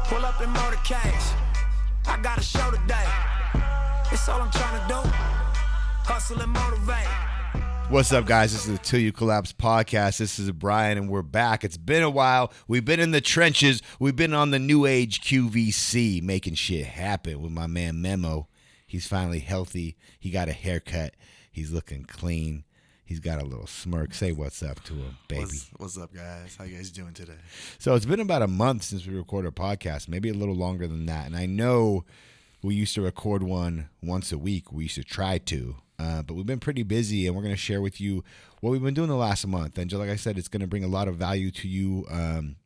Pull up in motorcades. I got a show today. It's all I'm trying to do. Hustle and motivate. What's up, guys? This is the Till You Collapse podcast. This is Brian, and we're back. It's been a while. We've been in the trenches. We've been on the New Age QVC, making shit happen with my man Memo. He's finally healthy. He got a haircut. He's looking clean. He's got a little smirk. Say what's up to him, baby. What's up, guys? How you guys doing today? So it's been about a month since we recorded a podcast, maybe a little longer than that. And I know we used to record one once a week. We used to try to. But we've been pretty busy, and we're going to share with you what we've been doing the last month. And just like I said, it's going to bring a lot of value to you.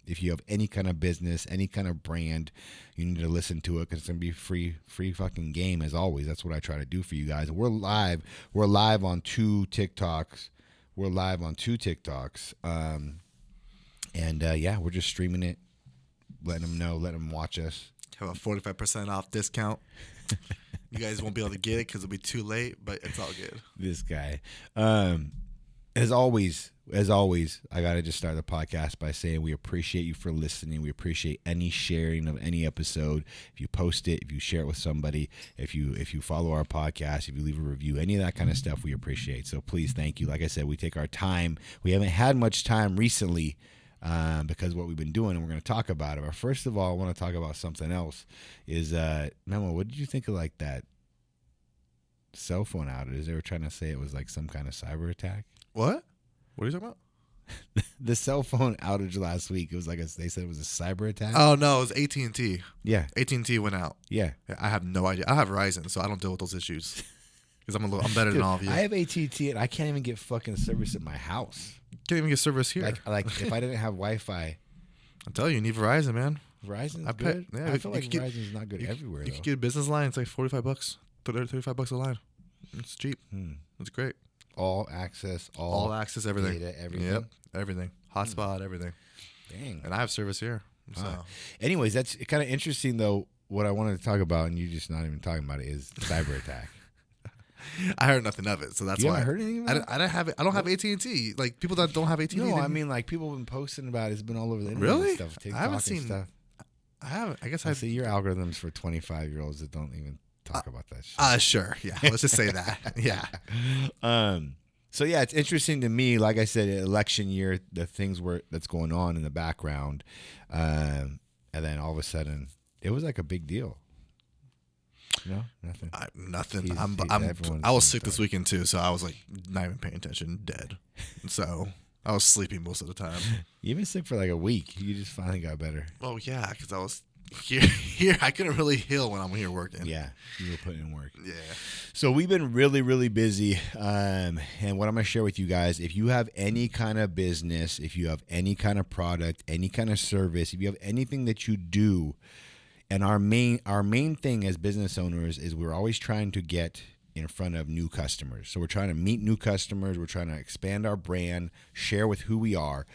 If you have any kind of business, any kind of brand, you need to listen to it because it's going to be free fucking game as always. That's what I try to do for you guys. We're live. We're live on two TikToks. Yeah, we're just streaming it, letting them know, letting them watch us. Have a 45% off discount. You guys won't be able to get it because it'll be too late, but it's all good. This guy. As always, I got to just start the podcast by saying we appreciate you for listening. We appreciate any sharing of any episode. If you post it, if you share it with somebody, if you follow our podcast, if you leave a review, any of that kind of stuff we appreciate. So please, thank you. Like I said, we take our time. We haven't had much time recently because what we've been doing, and we're going to talk about it. But first of all, I want to talk about something else. Is Memo, what did you think of like that cell phone outage? They were trying to say it was like some kind of cyber attack. What? What are you talking about? The cell phone outage last week. It was like they said it was a cyber attack. Oh no, it was AT&T. Yeah, AT&T went out. Yeah, I have no idea. I have Verizon, so I don't deal with those issues because I'm better than all of you. I have AT&T, and I can't even get fucking service at my house. Can't even get service here. Like if I didn't have Wi-Fi. I'll tell you need Verizon, man. Verizon's good. Yeah, I feel like Verizon's not good everywhere. You can get a business line. It's like $45, $35 a line. It's cheap. It's great. All access, everything. Data, everything. Yep, everything. Hotspot, everything. Dang. And I have service here. So. Anyways, that's kind of interesting though. What I wanted to talk about, and you just not even talking about it, is cyber attack. I heard nothing of it, so that's why. You haven't heard anything about it? I don't have it. I don't have AT&T. Like people that don't have AT&T. No, I mean like people have been posting about it. It's been all over the internet. Really? And stuff, TikTok I haven't and seen. stuff. I haven't. I guess I see your algorithms for 25-year-olds that don't even talk about that shit. Sure. Yeah. Let's just say that. Yeah. So yeah, it's interesting to me. Like I said, election year, the things that's going on in the background, and then all of a sudden, it was like a big deal. No, nothing. Nothing. I was sick this weekend too, so I was like not even paying attention, dead. So I was sleeping most of the time. You've been sick for like a week. You just finally got better. Oh yeah, because I was here. I couldn't really heal when I'm here working. Yeah, you were putting in work. Yeah. So we've been really, really busy. And what I'm going to share with you guys, if you have any kind of business, if you have any kind of product, any kind of service, if you have anything that you do, and our main thing as business owners is we're always trying to get in front of new customers. So we're trying to meet new customers. We're trying to expand our brand, share with who we are,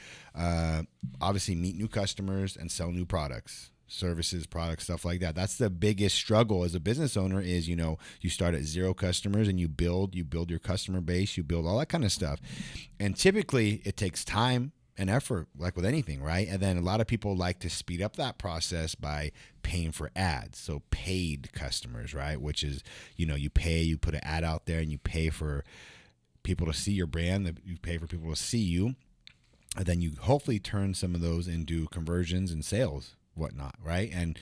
obviously meet new customers and sell new products. Services, products, stuff like that. That's the biggest struggle as a business owner is, you start at 0 customers and you build your customer base, you build all that kind of stuff. And typically it takes time and effort, like with anything, right? And then a lot of people like to speed up that process by paying for ads. So paid customers, right? Which is, you put an ad out there and you pay for people to see your brand, you pay for people to see you. And then you hopefully turn some of those into conversions and sales, whatnot, right? And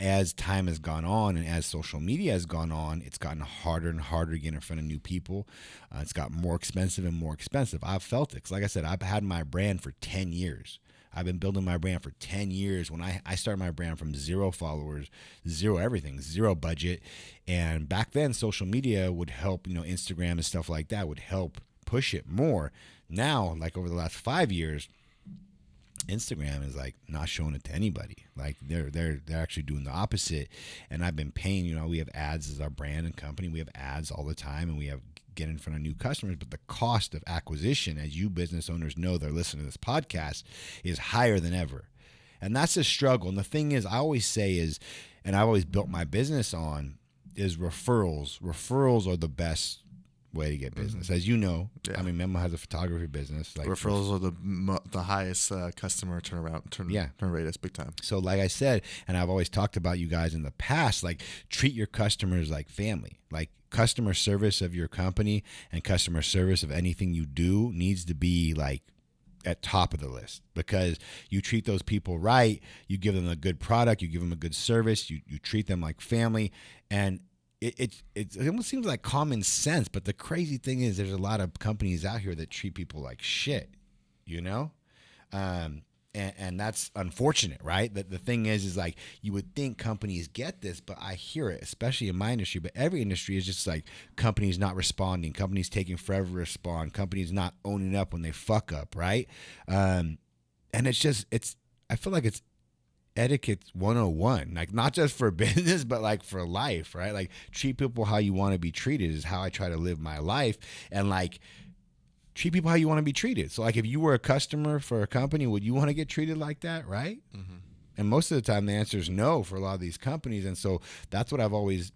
as time has gone on and as social media has gone on, it's gotten harder and harder to get in front of new people. It's got more expensive and more expensive. I've felt it because, like I said, I've had my brand for 10 years. I've been building my brand for 10 years. When I started my brand from 0 followers, 0 everything, 0 budget, and back then social media would help. Instagram and stuff like that would help push it more. Now, like over the last 5 years, Instagram is like not showing it to anybody. Like they're actually doing the opposite. And I've been paying, we have ads as our brand and company. We have ads all the time and we have get in front of new customers. But the cost of acquisition, as you business owners know, they're listening to this podcast, is higher than ever. And that's a struggle. And the thing is, I always say is, and I've always built my business on, is referrals. Referrals are the best way to get business. As you know, Yeah. I mean, Memo has a photography business. Like referrals are the highest customer turn rate is big time. So like I said, and I've always talked about you guys in the past, like treat your customers like family. Like customer service of your company and customer service of anything you do needs to be like at top of the list, because you treat those people right, you give them a good product, you give them a good service, you treat them like family, and it almost seems like common sense. But the crazy thing is there's a lot of companies out here that treat people like shit, you know? And that's unfortunate, right? The thing is like you would think companies get this, but I hear it, especially in my industry, but every industry is just like companies not responding, companies taking forever to respond, companies not owning up when they fuck up, right? And I feel like it's etiquette 101, like not just for business, but like for life, right? Like treat people how you want to be treated is how I try to live my life. And like, treat people how you want to be treated. So like if you were a customer for a company, would you want to get treated like that, right? Mm-hmm. And most of the time the answer is no for a lot of these companies. And so that's what I've always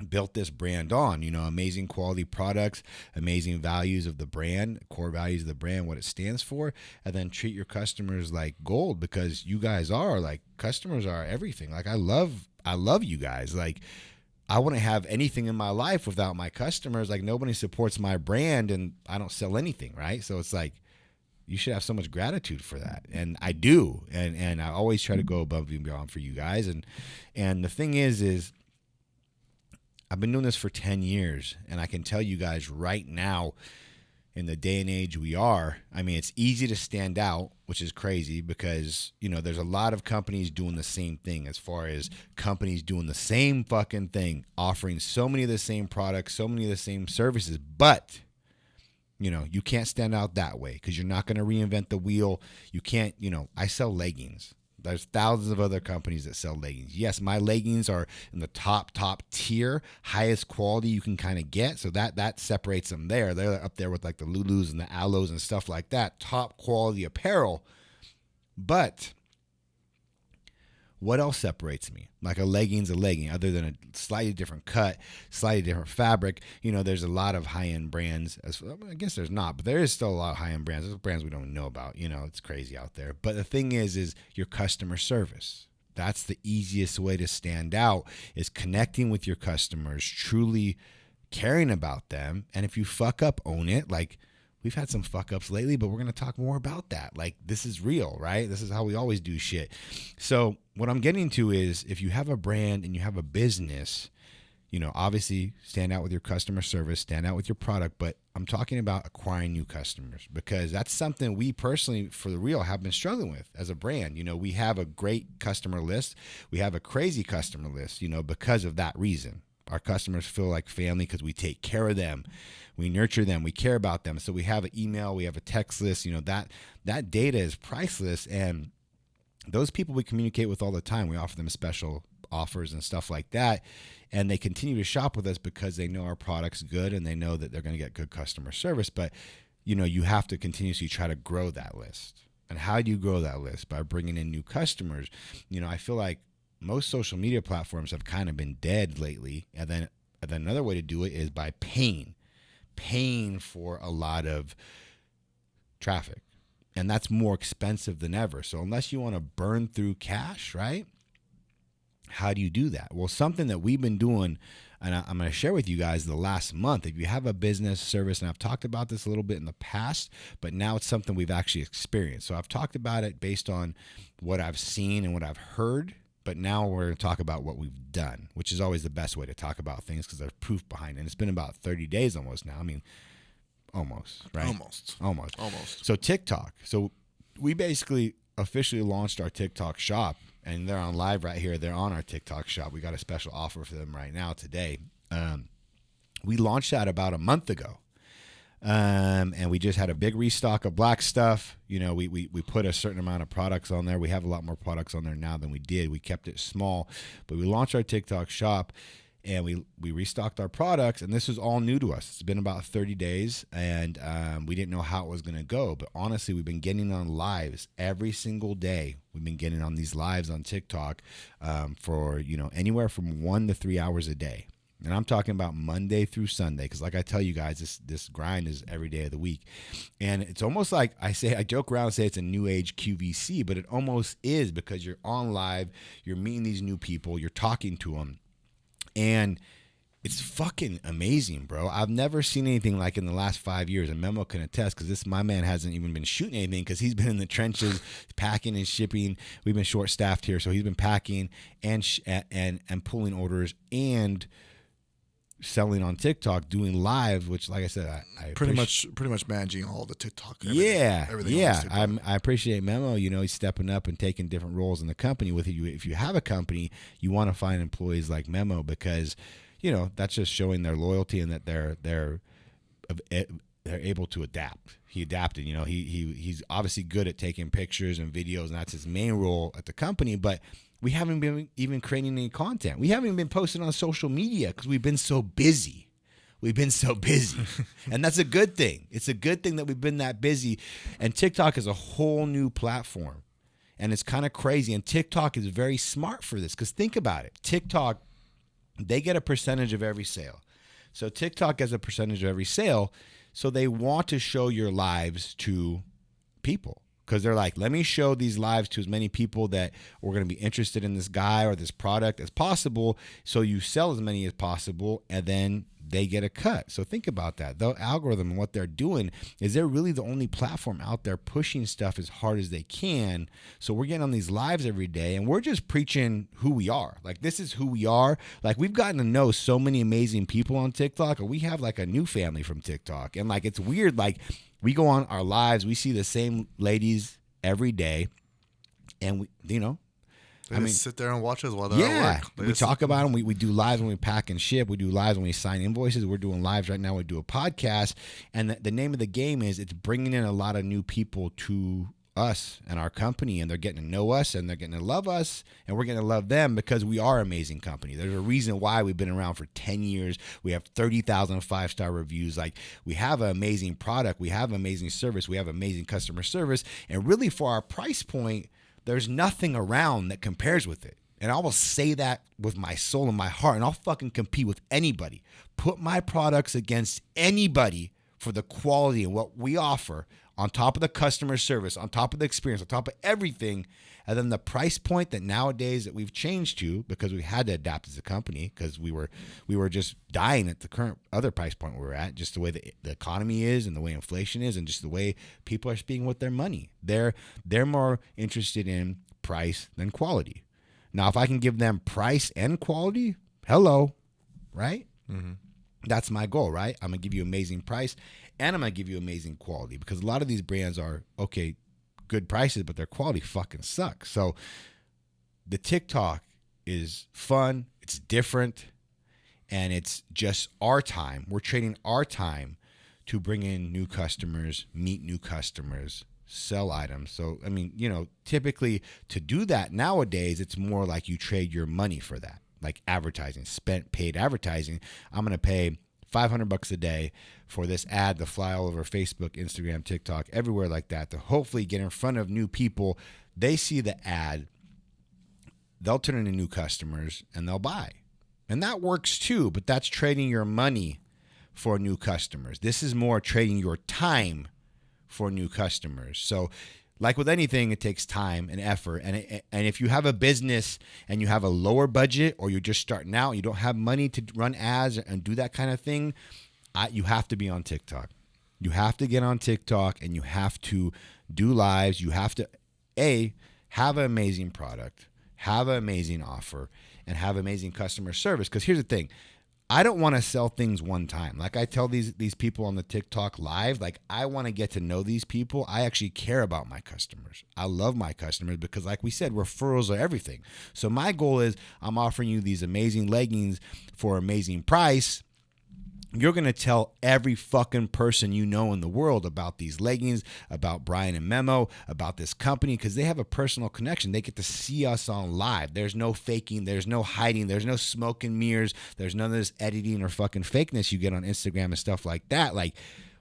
built this brand on, you know, amazing quality products, amazing values of the brand, core values of the brand, what it stands for, and then treat your customers like gold, because you guys are like, customers are everything. Like I love you guys. Like I wouldn't have anything in my life without my customers. Like nobody supports my brand and I don't sell anything, right? So it's like you should have so much gratitude for that. And I do. And I always try to go above and beyond for you guys. And the thing is I've been doing this for 10 years, and I can tell you guys right now, in the day and age we are, I mean, it's easy to stand out, which is crazy because, you know, there's a lot of companies doing the same thing, as far as companies doing the same fucking thing, offering so many of the same products, so many of the same services. But, you know, you can't stand out that way because you're not going to reinvent the wheel. You can't, you know, I sell leggings. There's thousands of other companies that sell leggings. Yes, my leggings are in the top tier, highest quality you can kind of get. So that separates them there. They're up there with like the Lulus and the Aloes and stuff like that. Top quality apparel. But what else separates me? Like a legging's a legging, other than a slightly different cut, slightly different fabric. You know, there's a lot of high-end brands. I guess there's not, but there is still a lot of high-end brands. There's brands we don't know about. You know, it's crazy out there. But the thing is your customer service. That's the easiest way to stand out, is connecting with your customers, truly caring about them. And if you fuck up, own it. Like, we've had some fuck ups lately, but we're going to talk more about that. Like, this is real, right? This is how we always do shit. So what I'm getting to is, if you have a brand and you have a business, you know, obviously stand out with your customer service, stand out with your product, but I'm talking about acquiring new customers, because that's something we personally, for the real, have been struggling with as a brand. You know, we have a great customer list. We have a crazy customer list, you know, because of that reason. Our customers feel like family because we take care of them. We nurture them. We care about them. So we have an email, we have a text list. You know, that data is priceless. And those people we communicate with all the time. We offer them special offers and stuff like that. And they continue to shop with us because they know our product's good and they know that they're going to get good customer service. But, you know, you have to continuously try to grow that list. And how do you grow that list? By bringing in new customers. You know, I feel like most social media platforms have kind of been dead lately. And then another way to do it is by paying for a lot of traffic. And that's more expensive than ever. So unless you want to burn through cash, right? How do you do that? Well, something that we've been doing, and I'm going to share with you guys the last month. If you have a business service, and I've talked about this a little bit in the past, but now it's something we've actually experienced. So I've talked about it based on what I've seen and what I've heard. But now we're going to talk about what we've done, which is always the best way to talk about things because there's proof behind it. And it's been about 30 days almost now. I mean, almost, right? Almost. So TikTok. So we basically officially launched our TikTok shop, and they're on live right here. They're on our TikTok shop. We got a special offer for them right now today. We launched that about a month ago. And we just had a big restock of black stuff. You know, we put a certain amount of products on there. We have a lot more products on there now than we did. We kept it small, but we launched our TikTok shop and we restocked our products, and this was all new to us. It's been about 30 days and we didn't know how it was going to go, but honestly, we've been getting on lives every single day. We've been getting on these lives on TikTok for, you know, anywhere from 1 to 3 hours a day. And I'm talking about Monday through Sunday, because like I tell you guys, this grind is every day of the week. And it's almost like I joke around and say it's a new age QVC, but it almost is, because you're on live, you're meeting these new people, you're talking to them, and it's fucking amazing, bro. I've never seen anything like in the last 5 years, and Memo can attest, because my man hasn't even been shooting anything, because he's been in the trenches packing and shipping. We've been short staffed here, so he's been packing and pulling orders and selling on TikTok, doing live, which, like I said, I pretty much managing all the TikTok. Everything. I appreciate Memo. You know, he's stepping up and taking different roles in the company. With you, if you have a company, you want to find employees like Memo, because you know that's just showing their loyalty and that they're able to adapt. He adapted. You know, he's obviously good at taking pictures and videos, and that's his main role at the company. But we haven't been even creating any content. We haven't been posting on social media because we've been so busy. And that's a good thing. It's a good thing that we've been that busy. And TikTok is a whole new platform. And it's kind of crazy. And TikTok is very smart for this, because think about it. TikTok, they get a percentage of every sale. So TikTok gets a percentage of every sale. So they want to show your lives to people. Because they're like, let me show these lives to as many people that are going to be interested in this guy or this product as possible, so you sell as many as possible, and then they get a cut. So think about that. The algorithm and what they're doing is they're really the only platform out there pushing stuff as hard as they can. So we're getting on these lives every day, and we're just preaching who we are. Like, this is who we are. Like, we've gotten to know so many amazing people on TikTok, and we have like a new family from TikTok. And like, it's weird, like, we go on our lives, we see the same ladies every day, and we, you know, They sit there and watch us while they're at work. We talk about them. We do lives when we pack and ship. We do lives when we sign invoices. We're doing lives right now. We do a podcast, and the name of the game is it's bringing in a lot of new people to us and our company, and they're getting to know us, and they're getting to love us, and we're getting to love them, because we are an amazing company. There's a reason why we've been around for 10 years. We have 30,000 5-star reviews. Like, we have an amazing product. We have amazing service. We have amazing customer service. And really, for our price point, there's nothing around that compares with it. And I will say that with my soul and my heart, and I'll fucking compete with anybody. Put my products against anybody for the quality and what we offer, on top of the customer service, on top of the experience, on top of everything. And then the price point that nowadays that we've changed to, because we had to adapt as a company, because we were just dying at the current other price point we were at, just the way the economy is and the way inflation is, and just the way people are speaking with their money. They're more interested in price than quality. Now, if I can give them price and quality, hello, right? Mm-hmm. That's my goal, right? I'm going to give you amazing price, and I'm going to give you amazing quality, because a lot of these brands are, okay, good prices, but their quality fucking sucks. So the TikTok is fun. It's different, and it's just our time. We're trading our time to bring in new customers, meet new customers, sell items. So, I mean, you know, typically to do that nowadays, it's more like you trade your money for that. Like advertising, paid advertising. I'm going to pay $500 a day for this ad to fly all over Facebook, Instagram, TikTok, everywhere like that, to hopefully get in front of new people. They see the ad, they'll turn into new customers, and they'll buy. And that works too, but that's trading your money for new customers. This is more trading your time for new customers. So, like with anything, it takes time and effort. And if you have a business and you have a lower budget, or you're just starting out, you don't have money to run ads and do that kind of thing, you have to be on TikTok. You have to get on TikTok, and you have to do lives. You have to, have an amazing product, have an amazing offer, and have amazing customer service. Because here's the thing. I don't want to sell things one time. Like I tell these people on the TikTok live, like, I want to get to know these people. I actually care about my customers. I love my customers, because like we said, referrals are everything. So my goal is, I'm offering you these amazing leggings for an amazing price. You're going to tell every fucking person you know in the world about these leggings, about Brian and Memo, about this company, because they have a personal connection. They get to see us on live. There's no faking. There's no hiding. There's no smoke and mirrors. There's none of this editing or fucking fakeness you get on Instagram and stuff like that. Like,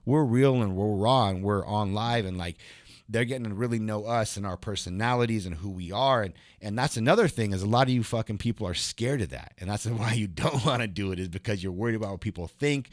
we're real and we're raw, and we're on live, and like, they're getting to really know us and our personalities and who we are. And that's another thing, is a lot of you fucking people are scared of that. And that's why you don't want to do it, is because you're worried about what people think.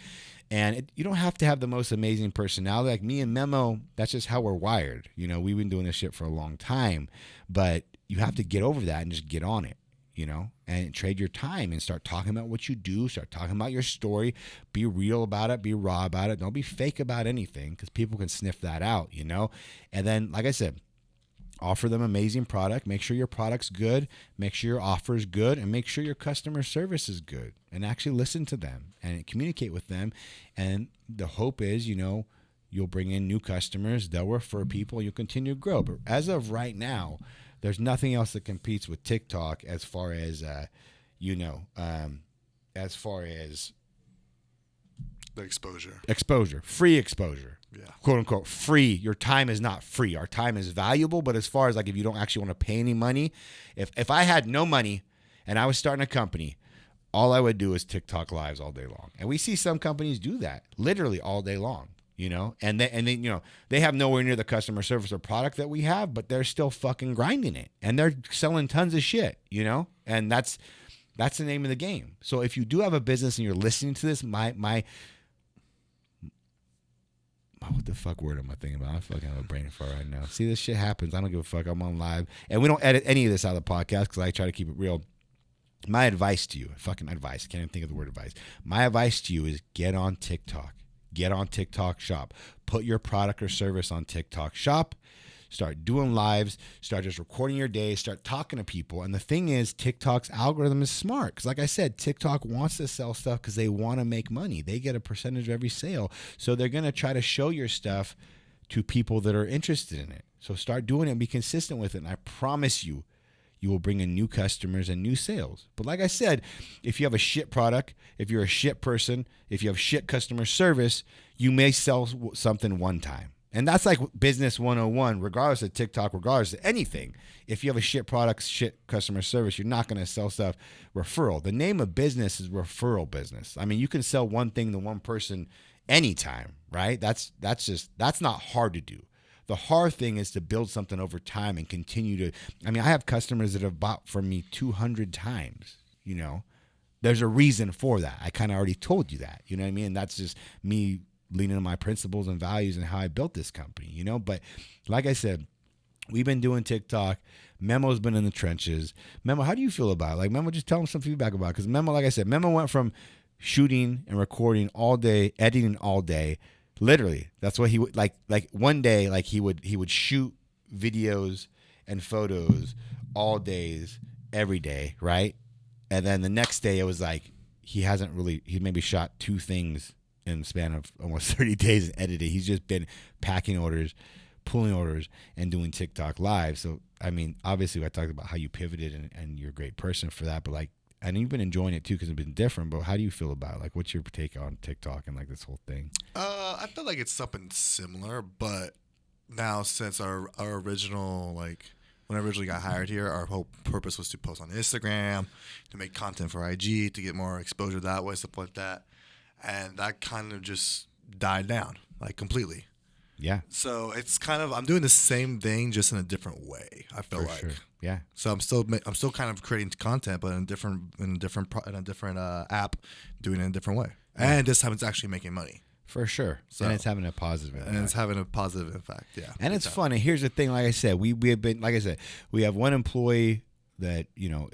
And you don't have to have the most amazing personality. Like me and Memo, that's just how we're wired. You know, we've been doing this shit for a long time, but you have to get over that and just get on it, you know, and trade your time and start talking about what you do. Start talking about your story. Be real about it. Be raw about it. Don't be fake about anything, because people can sniff that out, you know. And then, like I said, offer them amazing product. Make sure your product's good. Make sure your offer is good, and make sure your customer service is good. And actually listen to them and communicate with them. And the hope is, you know, you'll bring in new customers. They'll refer people. You'll continue to grow. But as of right now, there's nothing else that competes with TikTok as far as, as far as the exposure, free exposure. Yeah. Quote unquote free. Your time is not free. Our time is valuable, but as far as like, if you don't actually want to pay any money, if I had no money and I was starting a company, all I would do is TikTok lives all day long. And we see some companies do that literally all day long, you know, and they you know, they have nowhere near the customer service or product that we have, but they're still fucking grinding it, and they're selling tons of shit, you know, and that's the name of the game. So if you do have a business and you're listening to this, what the fuck word am I thinking about? I fucking have a brain fart right now. See, this shit happens. I don't give a fuck. I'm on live. And we don't edit any of this out of the podcast because I try to keep it real. My advice to you, fucking advice, can't even think of the word advice. My advice to you is get on TikTok. Get on TikTok Shop. Put your product or service on TikTok Shop. Start doing lives. Start just recording your day. Start talking to people. And the thing is, TikTok's algorithm is smart. Because like I said, TikTok wants to sell stuff because they want to make money. They get a percentage of every sale. So they're going to try to show your stuff to people that are interested in it. So start doing it and be consistent with it. And I promise you, you will bring in new customers and new sales. But like I said, if you have a shit product, if you're a shit person, if you have shit customer service, you may sell something one time. And that's like business 101, regardless of TikTok, regardless of anything. If you have a shit product, shit customer service, you're not going to sell stuff. Referral. The name of business is referral business. I mean, you can sell one thing to one person anytime, right? That's not hard to do. The hard thing is to build something over time and continue to. I mean, I have customers that have bought from me 200 times, you know. There's a reason for that. I kind of already told you that, you know what I mean? And that's just me leaning on my principles and values and how I built this company, you know. But like I said, we've been doing TikTok. Memo's been in the trenches. Memo, how do you feel about it? Like, Memo, just tell him some feedback about it. Because Memo, like I said, Memo went from shooting and recording all day, editing all day. Literally, that's what he would like one day, like he would shoot videos and photos all days, every day, right? And then the next day it was like he maybe shot 2 things in the span of almost 30 days and edited. He's just been packing orders, pulling orders, and doing TikTok live. So, I mean, obviously I talked about how you pivoted and you're a great person for that, but like, and you've been enjoying it too because it's been different, but how do you feel about it? Like, what's your take on TikTok and like this whole thing? I feel like it's something similar, but now since our original, like when I originally got hired here, our whole purpose was to post on Instagram, to make content for IG, to get more exposure that way, stuff like that. And that kind of just died down, like completely. Yeah. So it's kind of, I'm doing the same thing just in a different way. I feel like. Sure. Yeah. So I'm still kind of creating content, but in a different app, doing it in a different way. Yeah. And this time it's actually making money. For sure. So, and it's having a positive impact. And it's having a positive impact. Yeah. And it's funny. Here's the thing. Like I said, we have been, like I said, we have one employee that, you know,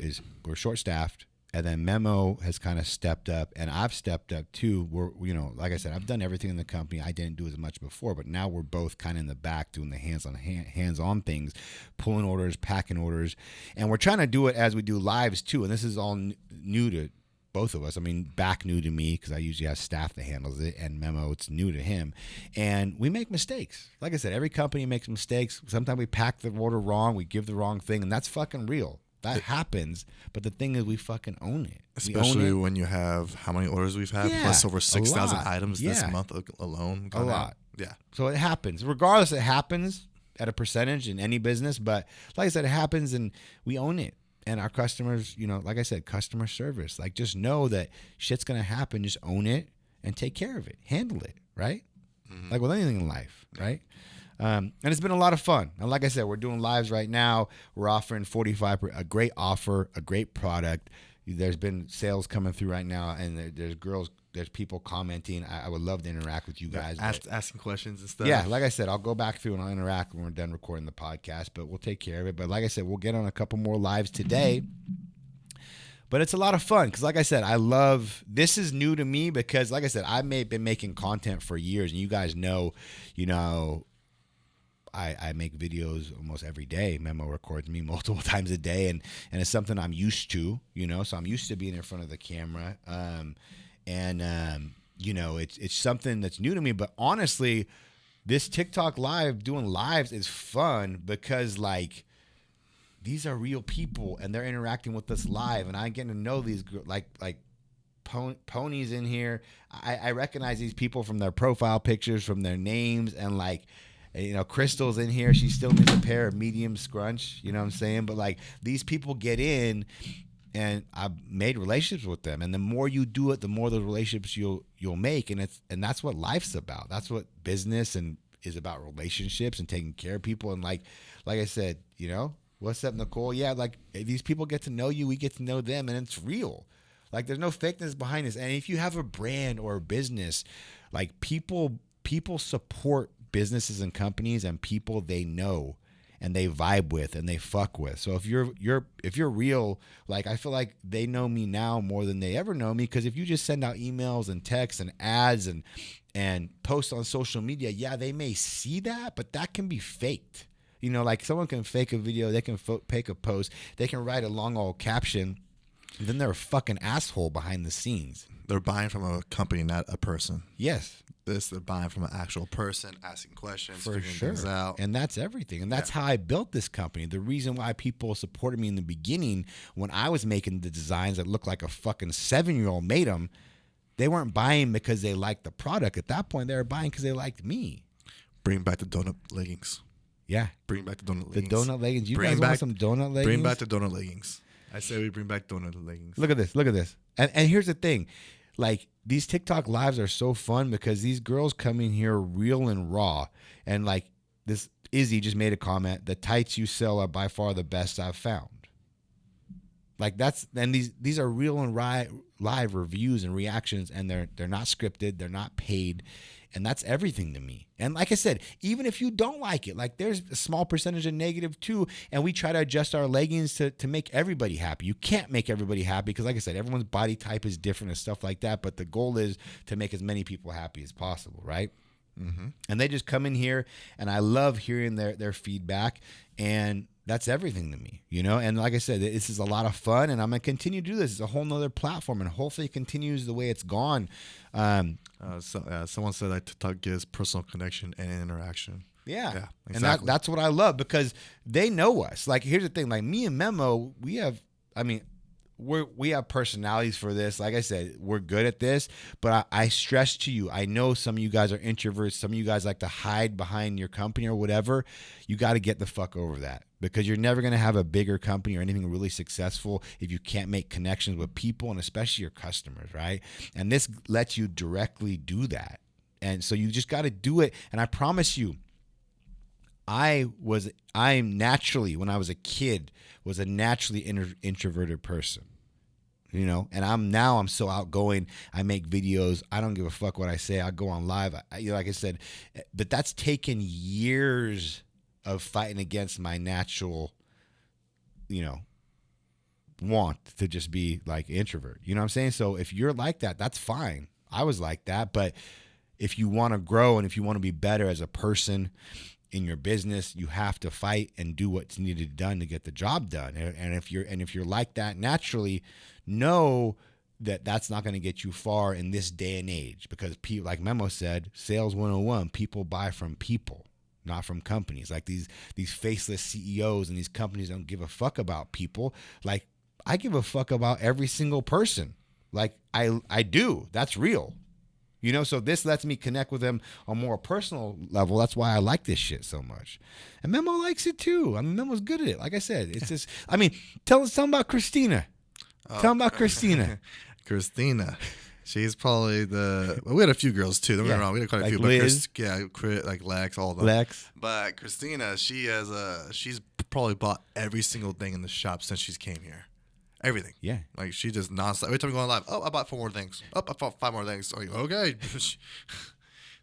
we're short staffed. And then Memo has kind of stepped up, and I've stepped up too. We're, you know, like I said, I've done everything in the company. I didn't do as much before, but now we're both kind of in the back doing the hands-on things, pulling orders, packing orders, and we're trying to do it as we do lives too. And this is all new to both of us. I mean, back new to me because I usually have staff that handles it, and Memo, it's new to him. And we make mistakes. Like I said, every company makes mistakes. Sometimes we pack the order wrong, we give the wrong thing, and that's fucking real. That happens, but the thing is, we fucking own it. Especially when you have how many orders we've had, plus over 6,000 items this month alone. A lot. Yeah. So it happens. Regardless, it happens at a percentage in any business. But like I said, it happens, and we own it. And our customers, you know, like I said, customer service. Like, just know that shit's going to happen. Just own it and take care of it. Handle it, right? Mm-hmm. Like with anything in life, right? And it's been a lot of fun. And like I said, we're doing lives right now. We're offering 45%, a great offer, a great product. There's been sales coming through right now, and there's people commenting. I would love to interact with you guys. Asking questions and stuff. Yeah, like I said, I'll go back through and I'll interact when we're done recording the podcast, but we'll take care of it. But like I said, we'll get on a couple more lives today. But it's a lot of fun because, like I said, this is new to me because, like I said, I've been making content for years, and you guys know, I make videos almost every day. Memo records me multiple times a day, and it's something I'm used to, so I'm used to being in front of the camera. It's something that's new to me, but honestly, this TikTok live, doing lives is fun because these are real people and they're interacting with us live, and I'm getting to know these like ponies in here. I recognize these people from their profile pictures, from their names, and Crystal's in here. She still needs a pair of medium scrunch, you know what I'm saying? But these people get in, and I've made relationships with them, and the more you do it, the more those relationships you'll make, and that's what life's about. That's what business is about, relationships and taking care of people. And like I said, what's up, Nicole? Yeah, these people get to know you, we get to know them, and it's real. There's no fakeness behind this. And if you have a brand or a business, people support businesses and companies and people they know and they vibe with and they fuck with. So if you're real, I feel like they know me now more than they ever know me, because if you just send out emails and texts and ads and post on social media, yeah, they may see that, but that can be faked. Someone can fake a video, they can fake a post, they can write a long old caption, and then they're a fucking asshole behind the scenes. They're buying from a company, not a person. Yes. They're buying from an actual person, asking questions, for figuring sure. things out. And that's everything. And that's how I built this company. The reason why people supported me in the beginning, when I was making the designs that looked like a fucking 7-year-old made them, they weren't buying because they liked the product. At that point, they were buying because they liked me. Bring back the donut leggings. Yeah. Bring back the donut leggings. The donut leggings. You guys want some donut leggings? Bring back the donut leggings. I say we bring back donut leggings. Look at this. And here's the thing. These TikTok lives are so fun because these girls come in here real and raw. And this Izzy just made a comment, the tights you sell are by far the best I've found. These are real and live reviews and reactions, and they're not scripted, they're not paid. And that's everything to me. And like I said, even if you don't like it, there's a small percentage of negative too. And we try to adjust our leggings to make everybody happy. You can't make everybody happy because, like I said, everyone's body type is different and stuff like that. But the goal is to make as many people happy as possible, right? Mm-hmm. And they just come in here, and I love hearing their feedback. And that's everything to me, And like I said, this is a lot of fun, and I'm going to continue to do this. It's a whole nother platform, and hopefully it continues the way it's gone. Someone said that TikTok gives personal connection and interaction. Yeah. Exactly. And that's what I love, because they know us. Here's the thing, me and Memo, we have personalities for this. Like I said, we're good at this, but I stress to you, I know some of you guys are introverts. Some of you guys like to hide behind your company or whatever. You got to get the fuck over that, because you're never going to have a bigger company or anything really successful if you can't make connections with people, and especially your customers, right? And this lets you directly do that. And so you just got to do it. And I promise you, I'm naturally, when I was a kid, was a naturally introverted person, and I'm so outgoing. I make videos. I don't give a fuck what I say. I go on live. Like I said, but that's taken years of fighting against my natural, want to just be introvert. You know what I'm saying? So if you're like that, that's fine. I was like that, but if you want to grow and if you want to be better as a person in your business, you have to fight and do what's needed done to get the job done. And if you're like that naturally, know that that's not going to get you far in this day and age, because people, like Memo said, sales 101, people buy from people, not from companies. These faceless CEOs and these companies don't give a fuck about people. I give a fuck about every single person. I do. That's real. So this lets me connect with them on a more personal level. That's why I like this shit so much. And Memo likes it too. Memo's good at it. Like I said, it's just, tell them about Christina. Tell them about Christina. Christina. She's probably we had a few girls too. Don't get me wrong. We had quite a Like few. Liz. But like Lex, all of them. Lex. But Christina, she's probably bought every single thing in the shop since she's came here. Everything. Yeah. Like she just nonstop. Every time we go on live, I bought 4 more things. I bought 5 more things. Like, okay.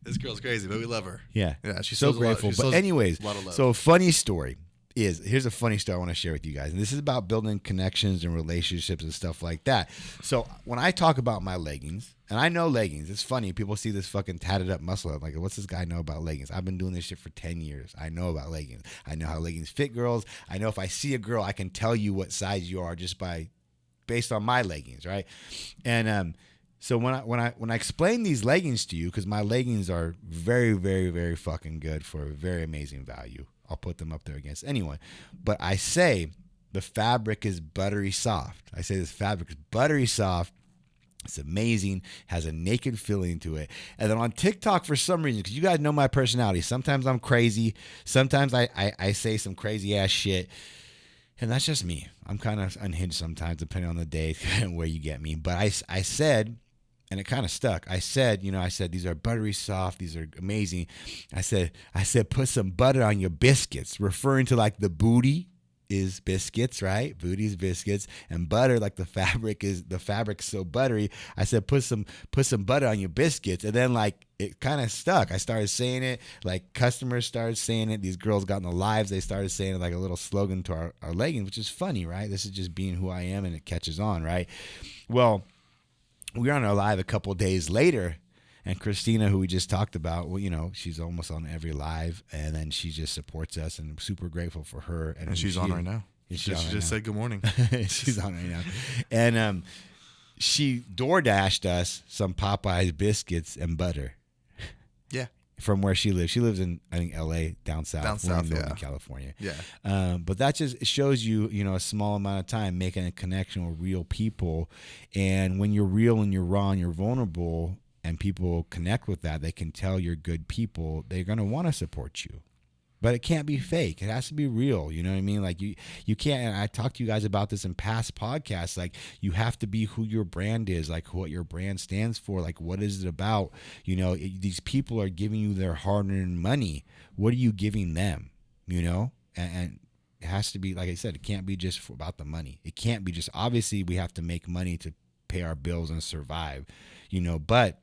This girl's crazy, but we love her. Yeah. Yeah. She's so grateful. But anyways, a lot of love. so funny story. Here's a funny story I want to share with you guys. And this is about building connections and relationships and stuff like that. So when I talk about my leggings, and I know leggings, it's funny. People see this fucking tatted up muscle. I'm like, what's this guy know about leggings? I've been doing this shit for 10 years. I know about leggings. I know how leggings fit girls. I know if I see a girl, I can tell you what size you are just based on my leggings, right? And so when I explain these leggings to you, because my leggings are very, very, very fucking good for a very amazing value. I'll put them up there against anyone. But I say the fabric is buttery soft. I say this fabric is buttery soft. It's amazing, has a naked feeling to it. And then on TikTok, for some reason, because you guys know my personality, sometimes I'm crazy. Sometimes I say some crazy ass shit. And that's just me. I'm kind of unhinged sometimes, depending on the day and where you get me. But I said, and it kind of stuck. I said, these are buttery soft. These are amazing. I said, put some butter on your biscuits, referring to like the booty is biscuits, right? Booty is biscuits, and butter, like the fabric's so buttery. I said, put some butter on your biscuits, and then like it kind of stuck. I started saying it, like customers started saying it. These girls got in the lives. They started saying it like a little slogan to our leggings, which is funny, right? This is just being who I am, and it catches on, right? Well, we were on our live a couple days later, and Christina, who we just talked about, well, she's almost on every live, and then she just supports us, and I'm super grateful for her. And she's on right now. She just said good morning. She's on right now. And she DoorDashed us some Popeyes biscuits and butter. Yeah. From where she lives. She lives in, I think, L.A., down south. Down south, in yeah. California. Yeah. But that just shows you, a small amount of time making a connection with real people. And when you're real and you're raw and you're vulnerable and people connect with that, they can tell you're good people. They're going to want to support you. But it can't be fake. It has to be real. You know what I mean? Like you can't, and I talked to you guys about this in past podcasts, like you have to be who your brand is, like what your brand stands for, like what is it about? These people are giving you their hard-earned money. What are you giving them? And it has to be, like I said, it can't be just about the money. It can't be just, obviously we have to make money to pay our bills and survive, but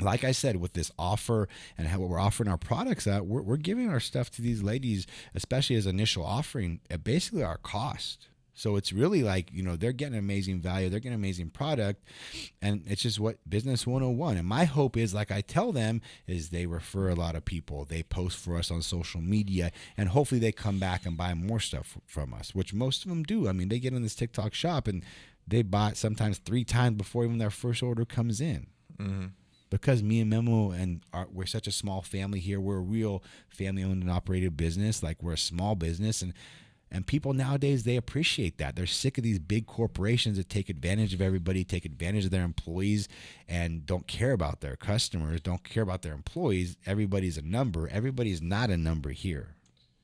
like I said, with this offer and what we're offering our products at, we're giving our stuff to these ladies, especially as initial offering, at basically our cost. So it's really like, they're getting amazing value. They're getting amazing product. And it's just what Business 101. And my hope is, like I tell them, is they refer a lot of people. They post for us on social media. And hopefully they come back and buy more stuff from us, which most of them do. I mean, they get in this TikTok shop and they buy sometimes 3 times before even their first order comes in. Mm-hmm. Because me and Memo we're such a small family here. We're a real family-owned and operated business. Like we're a small business, and people nowadays, they appreciate that. They're sick of these big corporations that take advantage of everybody, take advantage of their employees, and don't care about their customers, don't care about their employees. Everybody's a number. Everybody's not a number here,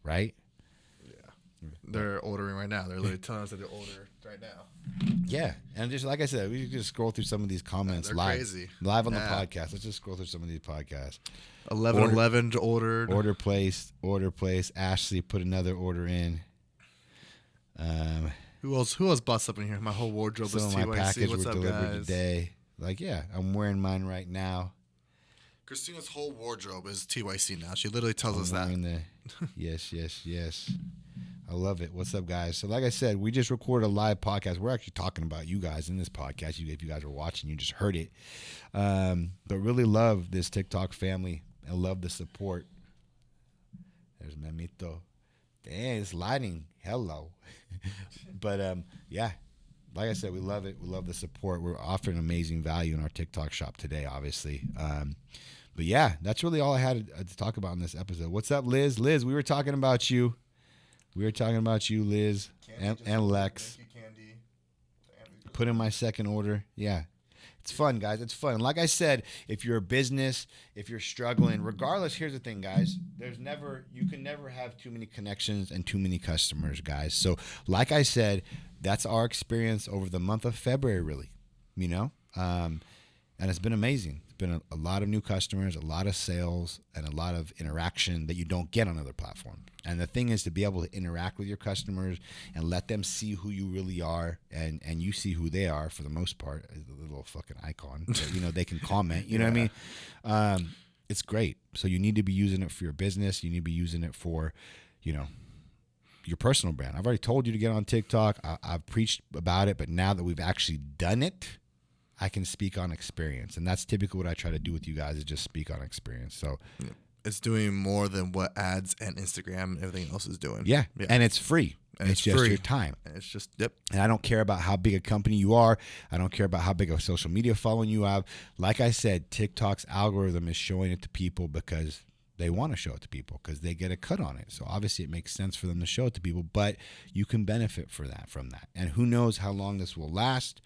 right? Yeah. They're ordering right now. They're literally telling us that they're ordering right now. Yeah, and just like I said, we just scroll through some of these comments live on the podcast. Let's just scroll through some of these podcasts. 11 ordered. Order placed. Ashley put another order in. Who else busts up in here? My whole wardrobe is TYC. My package What's were up, delivered guys? today. Like, yeah, I'm wearing mine right now. Christina's whole wardrobe is TYC now. She literally tells us that. Yes. I love it. What's up, guys? So like I said, we just recorded a live podcast. We're actually talking about you guys in this podcast. If you guys are watching, you just heard it. But really love this TikTok family. I love the support. There's Memito. Dang, it's lighting. Hello. But yeah, like I said, we love it. We love the support. We're offering amazing value in our TikTok shop today, obviously. But yeah, that's really all I had to talk about in this episode. What's up, Liz? Liz, we were talking about you. Liz, and Lex. Put in my second order. Yeah. It's fun, guys. It's fun. Like I said, if you're a business, if you're struggling, regardless, here's the thing, guys. You can never have too many connections and too many customers, guys. So like I said, that's our experience over the month of February, really. And it's been amazing. It's been a lot of new customers, a lot of sales, and a lot of interaction that you don't get on other platforms. And the thing is to be able to interact with your customers and let them see who you really are, and you see who they are for the most part. The little fucking icon, that, they can comment. You know what I mean? It's great. So you need to be using it for your business. You need to be using it for, your personal brand. I've already told you to get on TikTok. I've preached about it, but now that we've actually done it, I can speak on experience. And that's typically what I try to do with you guys, is just speak on experience. So it's doing more than what ads and Instagram and everything else is doing. Yeah. And it's free. And it's just free. your time. And it's just, yep. And I don't care about how big a company you are. I don't care about how big a social media following you have. Like I said, TikTok's algorithm is showing it to people because they want to show it to people, because they get a cut on it. So obviously it makes sense for them to show it to people, but you can benefit from that. And who knows how long this will last?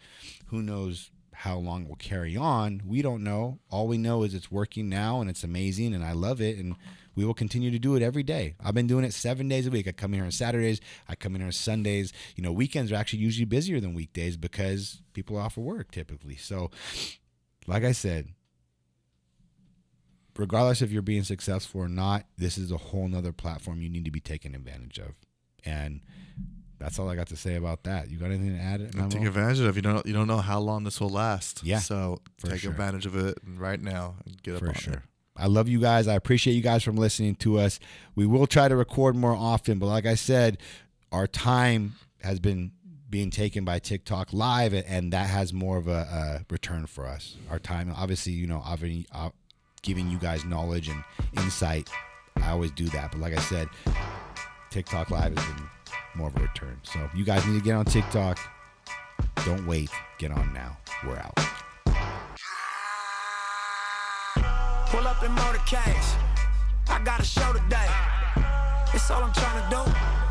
Who knows how long it will carry on? We don't know. All we know is it's working now, and it's amazing, and I love it, and we will continue to do it every day. I've been doing it 7 days a week. I come here on Saturdays. I come in here on Sundays. Weekends are actually usually busier than weekdays because people are off of work typically. So like I said, regardless if you're being successful or not, this is a whole nother platform you need to be taking advantage of. And that's all I got to say about that. You got anything to add? Take advantage of it. You don't know how long this will last. Yeah. So take advantage of it right now and get up on it. I love you guys. I appreciate you guys from listening to us. We will try to record more often, but like I said, our time has been being taken by TikTok Live, and that has more of a return for us. Our time, obviously, giving you guys knowledge and insight. I always do that. But like I said, TikTok Live has been more of a return. So you guys need to get on TikTok. Don't wait. Get on now. We're out. Pull up in motorcades. I got a show today. It's all I'm trying to do.